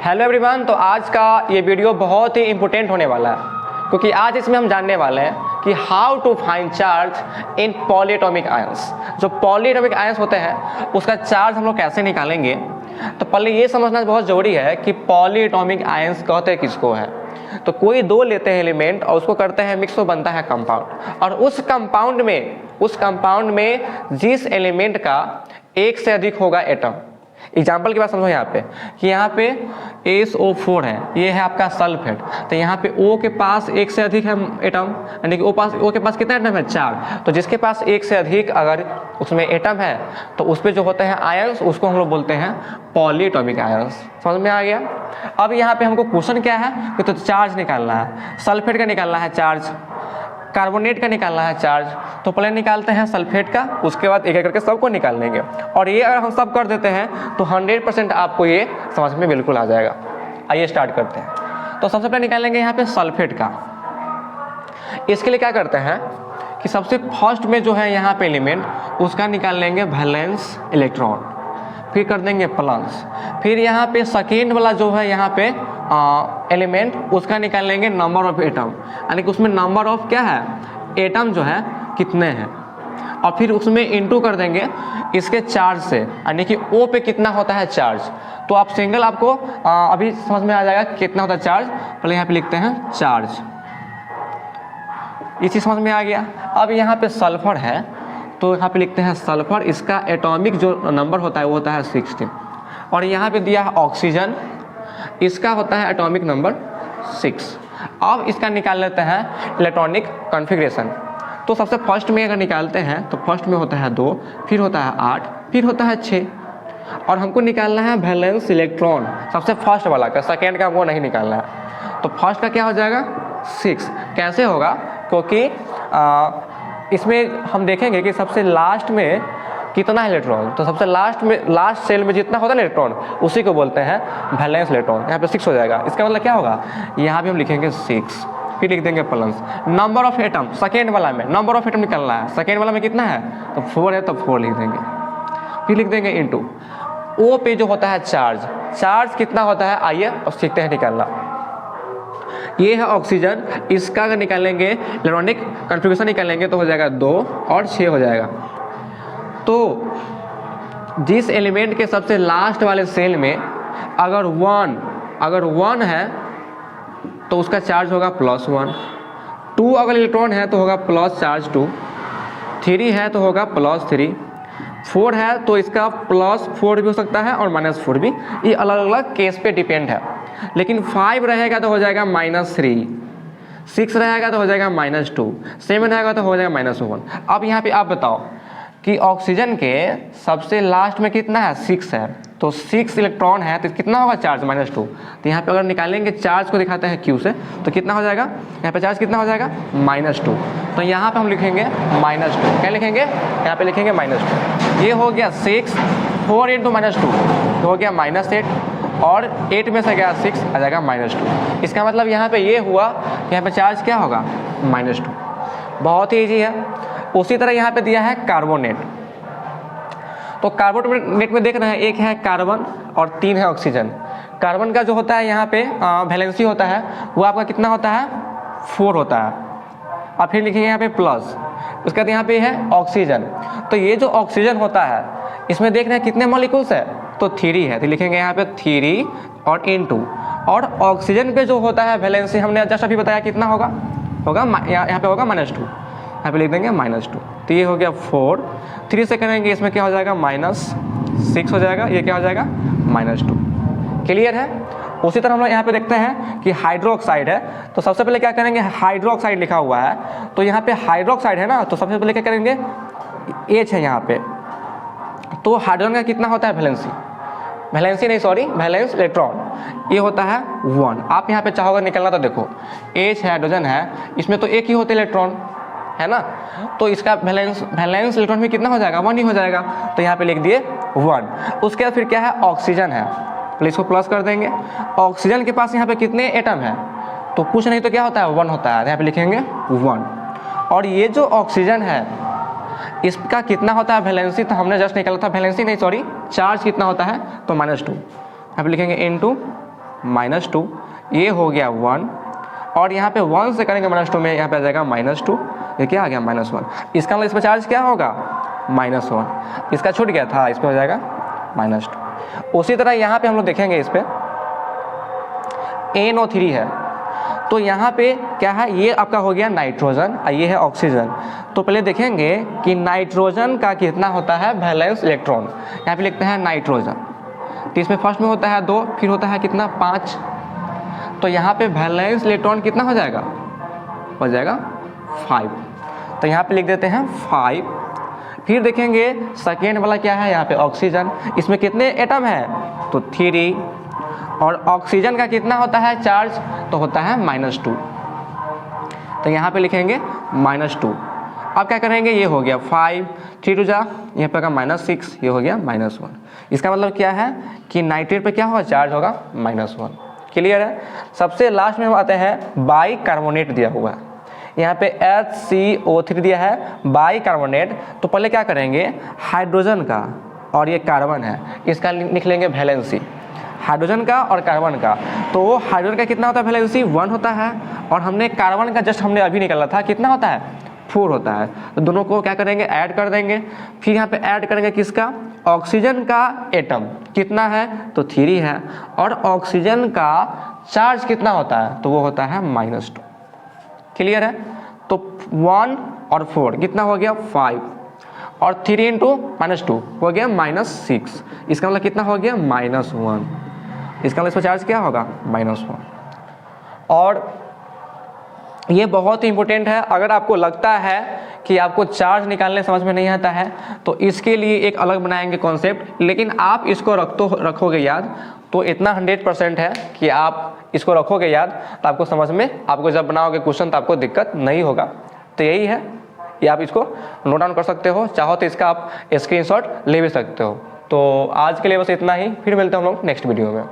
Hello everyone. तो आज का ये वीडियो बहुत ही इम्पोर्टेंट होने वाला है, क्योंकि आज इसमें हम जानने वाले हैं कि how to find charge in polyatomic ions. जो पॉलीएटॉमिक आयंस होते हैं उसका चार्ज हम लोग कैसे निकालेंगे। तो पहले ये समझना बहुत ज़रूरी है कि पॉलीएटॉमिक आयंस कहते किसको है। तो कोई दो लेते हैं एलिमेंट और उसको करते हैं मिक्स, तो बनता है कंपाउंड। और उस कंपाउंड में जिस एलिमेंट का एक से अधिक होगा एटम। एग्जाम्पल की बात समझो यहाँ पे कि यहाँ पे SO4 है, ये है आपका सल्फेट। तो यहाँ पे O के पास एक से अधिक है एटम, यानी कि O के पास कितना एटम है? 4। तो जिसके पास एक से अधिक अगर उसमें एटम है तो उस पर जो होते हैं आयंस, उसको हम लोग बोलते हैं पॉलीएटॉमिक आयंस। समझ में आ गया। अब यहाँ पे हमको क्वेश्चन क्या है कि तो चार्ज निकालना है, सल्फेट का निकालना है चार्ज, कार्बोनेट का निकालना है चार्ज। तो पहले निकालते हैं सल्फेट का, उसके बाद एक एक करके सबको निकाल लेंगे। और ये अगर हम सब कर देते हैं तो 100% आपको ये समझ में बिल्कुल आ जाएगा। आइए स्टार्ट करते हैं। तो सबसे पहले निकालेंगे यहाँ पे सल्फेट का। इसके लिए क्या करते हैं कि सबसे फर्स्ट में जो है यहाँ पे एलिमेंट, उसका निकाल लेंगे वैलेंस इलेक्ट्रॉन, फिर कर देंगे प्लस। फिर यहाँ पे सेकेंड वाला जो है यहाँ पे एलिमेंट, उसका निकाल लेंगे नंबर ऑफ एटम, यानी कि उसमें नंबर ऑफ क्या है, एटम जो है कितने हैं। और फिर उसमें इनटू कर देंगे इसके चार्ज से, यानी कि O पे कितना होता है चार्ज। तो आप सिंगल आपको अभी समझ में आ जाएगा कितना होता है चार्ज। पहले यहाँ पे लिखते हैं चार्ज, ये चीज़ समझ में आ गया। अब यहाँ पे सल्फर है तो यहाँ पे लिखते हैं सल्फर, इसका एटॉमिक जो नंबर होता है वो होता है 16। और यहाँ पे दिया है ऑक्सीजन, इसका होता है एटॉमिक नंबर 6। अब इसका निकाल लेते हैं इलेक्ट्रॉनिक कॉन्फ़िगरेशन। तो सबसे फर्स्ट में अगर निकालते हैं तो फर्स्ट में होता है 2, फिर होता है 8, फिर होता है 6। और हमको निकालना है वैलेंस इलेक्ट्रॉन, सबसे फर्स्ट वाला का, सेकेंड का वो नहीं निकालना है। तो फर्स्ट का क्या हो जाएगा 6। कैसे होगा, क्योंकि इसमें हम देखेंगे कि सबसे लास्ट में कितना है इलेक्ट्रॉन। तो सबसे लास्ट सेल में जितना होता है इलेक्ट्रॉन, उसी को बोलते हैं वैलेंस इलेक्ट्रॉन। यहाँ पे 6 हो जाएगा। इसका मतलब क्या होगा, यहाँ भी हम लिखेंगे 6, फिर लिख देंगे plus number of atom. Second वाला में नंबर ऑफ एटम निकालना है, सेकेंड वाला में कितना है तो 4 है, तो 4 लिख देंगे। फिर लिख देंगे इनटू O पे जो होता है चार्ज कितना होता है, आइए अब सीखते हैं निकालना। ये है ऑक्सीजन, इसका अगर निकालेंगे इलेक्ट्रॉनिक कॉन्फ़िगरेशन निकालेंगे तो हो जाएगा 2 और 6 हो जाएगा। तो जिस एलिमेंट के सबसे लास्ट वाले सेल में अगर 1 है तो उसका चार्ज होगा +1, 2 अगर इलेक्ट्रॉन है तो होगा प्लस चार्ज 2, 3 है तो होगा +3, 4 है तो इसका +4 भी हो सकता है और -4 भी। ये अलग अलग केस पे डिपेंड है। लेकिन 5 रहेगा तो हो जाएगा -3, 6 रहेगा तो हो जाएगा -2, 7 रहेगा तो हो जाएगा -1। अब यहाँ पे आप बताओ कि ऑक्सीजन के सबसे लास्ट में कितना है, 6 है। तो 6 इलेक्ट्रॉन है तो कितना होगा चार्ज, -2। तो यहाँ पे अगर निकालेंगे चार्ज को दिखाते हैं Q से, तो कितना हो जाएगा, यहाँ पे चार्ज कितना हो जाएगा -2। तो यहाँ पे हम लिखेंगे -2। क्या लिखेंगे, यहाँ पे लिखेंगे -2। ये हो गया 6, 4 × -2 तो हो गया -8, और 8 में से गया 6 आ जाएगा -2। इसका मतलब यहाँ पे ये हुआ कि यहाँ पे चार्ज क्या होगा, -2। बहुत ही ईजी है। उसी तरह यहाँ पे दिया है कार्बोनेट। तो कार्बोनेट में देख रहे हैं, एक है कार्बन और 3 है ऑक्सीजन। कार्बन का जो होता है यहाँ पे वैलेंसी होता है वो आपका कितना होता है, 4 होता है। और फिर लिखेंगे यहाँ पे प्लस, उसके बाद यहाँ पे है ऑक्सीजन। तो ये जो ऑक्सीजन होता है इसमें देख रहे हैं कितने मॉलिक्यूल्स है, तो 3 है। तो लिखेंगे यहाँ पे 3 और इनटू, और ऑक्सीजन पे जो होता है वैलेंसी हमने जस्ट अभी बताया कितना होगा यहाँ पे होगा -2, यहाँ पे लिख देंगे -2। तो ये हो गया 4, 3 से करेंगे इसमें क्या हो जाएगा -6 हो जाएगा, ये क्या हो जाएगा -2। क्लियर है। उसी तरह हम लोग यहाँ पे देखते हैं कि हाइड्रोक्साइड है। तो सबसे पहले क्या करेंगे, हाइड्रोक्साइड लिखा हुआ है तो यहाँ पे हाइड्रोक्साइड है ना, तो सबसे पहले क्या करेंगे, H है यहाँ पे। तो हाइड्रोजन का कितना होता है वैलेंस इलेक्ट्रॉन, ये होता है 1। आप यहाँ पे चाहोगे निकलना तो देखो H हाइड्रोजन है, इसमें तो एक ही होते इलेक्ट्रॉन है ना, तो इसका वैलेंस इलेक्ट्रॉन भी कितना हो जाएगा, 1 ही हो जाएगा। तो यहाँ पे लिख दिए 1। उसके बाद फिर क्या है, ऑक्सीजन है, तो इसको प्लस कर देंगे। ऑक्सीजन के पास यहाँ पे कितने एटम है, तो कुछ नहीं तो क्या होता है 1 होता है, यहाँ पे लिखेंगे 1। और ये जो ऑक्सीजन है इसका कितना होता है वैलेंसी, तो हमने जस्ट निकाला था, वैलेंसी नहीं सॉरी चार्ज कितना होता है, तो -2। यहाँ पे लिखेंगे इनटू -2, ये हो गया 1, और यहाँ पे 1 से करेंगे -2 में यहाँ पे आ जाएगा -2, ये क्या आ गया -1। इसका मतलब इस पर चार्ज क्या होगा -1, इसका छूट गया था, इस पर हो जाएगा -2। उसी तरह यहाँ पे हम लोग देखेंगे इस पर NO3 है, तो यहाँ पे क्या है, ये आपका हो गया नाइट्रोजन और ये है ऑक्सीजन। तो पहले देखेंगे कि नाइट्रोजन का कितना होता है वैलेंस इलेक्ट्रॉन। यहाँ पे लिखते हैं नाइट्रोजन, तो इसमें फर्स्ट में होता है 2, फिर होता है कितना 5, तो यहाँ पे वैलेंस इलेक्ट्रॉन कितना हो जाएगा 5। तो यहाँ पे लिख देते हैं 5। फिर देखेंगे सेकेंड वाला क्या है, यहाँ पे ऑक्सीजन, इसमें कितने एटम है तो 3, और ऑक्सीजन का कितना होता है चार्ज तो होता है -2, तो यहाँ पे लिखेंगे -2। अब क्या करेंगे, ये हो गया 5, 3 2 जा, यहाँ पे होगा -6, ये हो गया -1। इसका मतलब क्या है कि नाइट्रेट पे क्या होगा चार्ज होगा -1। क्लियर है। सबसे लास्ट में हम आते हैं बाइकार्बोनेट दिया हुआ है, यहाँ पे HCO3 दिया है बाइकार्बोनेट। तो पहले क्या करेंगे, हाइड्रोजन का और ये कार्बन है, इसका लिख लेंगे वैलेंसी, हाइड्रोजन का और कार्बन का। तो हाइड्रोजन का कितना होता है वैलेंसी 1 होता है, और हमने कार्बन का जस्ट हमने अभी निकाला था कितना होता है 4 होता है। तो दोनों को क्या करेंगे ऐड कर देंगे, फिर यहाँ पे ऐड करेंगे किसका, ऑक्सीजन का एटम कितना है तो 3 है, और ऑक्सीजन का चार्ज कितना होता है तो वो होता है -2। क्लियर है। तो 1 और 4 कितना हो गया 5, और 3 × -2 हो गया -6, इसका मतलब कितना हो गया -1, इसका मतलब इसका चार्ज क्या होगा -1। और ये बहुत ही इंपॉर्टेंट है, अगर आपको लगता है कि आपको चार्ज निकालने समझ में नहीं आता है तो इसके लिए एक अलग बनाएंगे कॉन्सेप्ट, लेकिन आप इसको रखोगे याद तो इतना 100% है कि आप इसको रखोगे याद तो आपको समझ में, आपको जब बनाओगे क्वेश्चन तो आपको दिक्कत नहीं होगा। तो यही है, ये आप इसको नोट डाउन कर सकते हो, चाहो तो इसका आप स्क्रीनशॉट ले भी सकते हो। तो आज के लिए बस इतना ही, फिर मिलते हैं हम लोग नेक्स्ट वीडियो में।